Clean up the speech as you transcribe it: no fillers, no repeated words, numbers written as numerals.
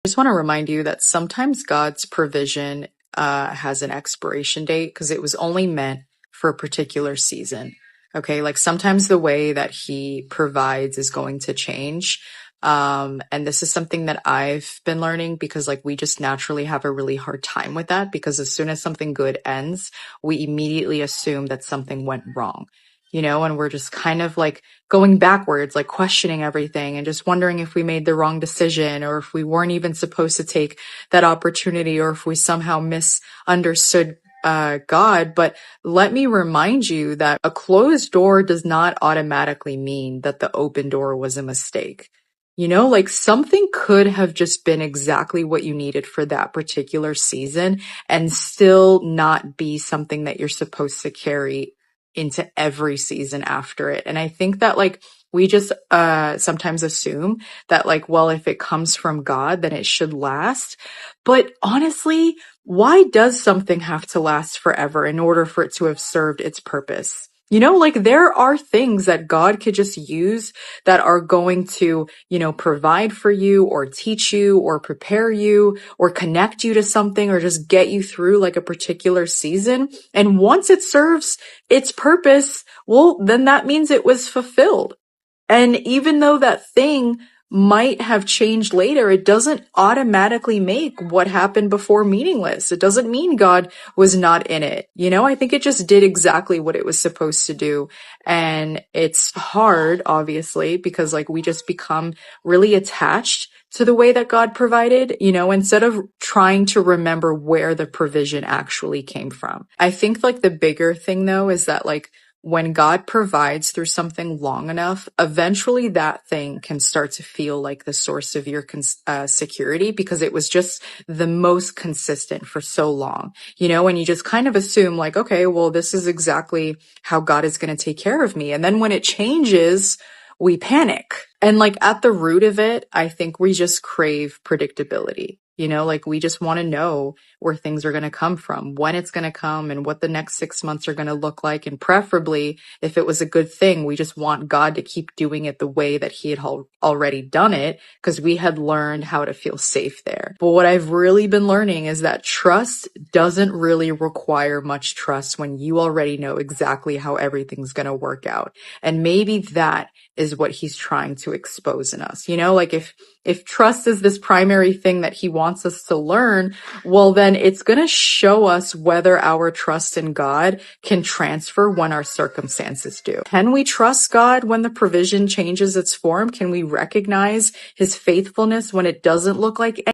Just want to remind you that sometimes God's provision has an expiration date because it was only meant for a particular season. Okay, like sometimes the way that He provides is going to change. And this is something that I've been learning because like we just naturally have a really hard time with that because as soon as something good ends, we immediately assume that something went wrong, and we're just kind of like going backwards, like questioning everything and just wondering if we made the wrong decision or if we weren't even supposed to take that opportunity or if we somehow misunderstood God. But let me remind you that a closed door does not automatically mean that the open door was a mistake. Like something could have just been exactly what you needed for that particular season and still not be something that you're supposed to carry into every season after it. And I think that like we just sometimes assume that like, well, if it comes from God, then it should last. But honestly, why does something have to last forever in order for it to have served its purpose? Like there are things that God could just use that are going to, provide for you or teach you or prepare you or connect you to something or just get you through like a particular season. And once it serves its purpose, well, then that means it was fulfilled. And even though that thing might have changed later, it doesn't automatically make what happened before meaningless. It doesn't mean God was not in it. I think it just did exactly what it was supposed to do. And it's hard, obviously, because like we just become really attached to the way that God provided, instead of trying to remember where the provision actually came from. I think like the bigger thing though is that like when God provides through something long enough, eventually that thing can start to feel like the source of your security because it was just the most consistent for so long, and you just kind of assume like, okay, well, this is exactly how God is going to take care of me. And then when it changes, we panic. And like at the root of it, I think we just crave predictability. Like we just want to know where things are going to come from, when it's going to come and what the next 6 months are going to look like. And preferably, if it was a good thing, we just want God to keep doing it the way that He had already done it because we had learned how to feel safe there. But what I've really been learning is that trust doesn't really require much trust when you already know exactly how everything's going to work out. And maybe that is what He's trying to expose in us. Like if trust is this primary thing that He wants us to learn, well, then it's going to show us whether our trust in God can transfer when our circumstances do. Can we trust God when the provision changes its form? Can we recognize His faithfulness when it doesn't look like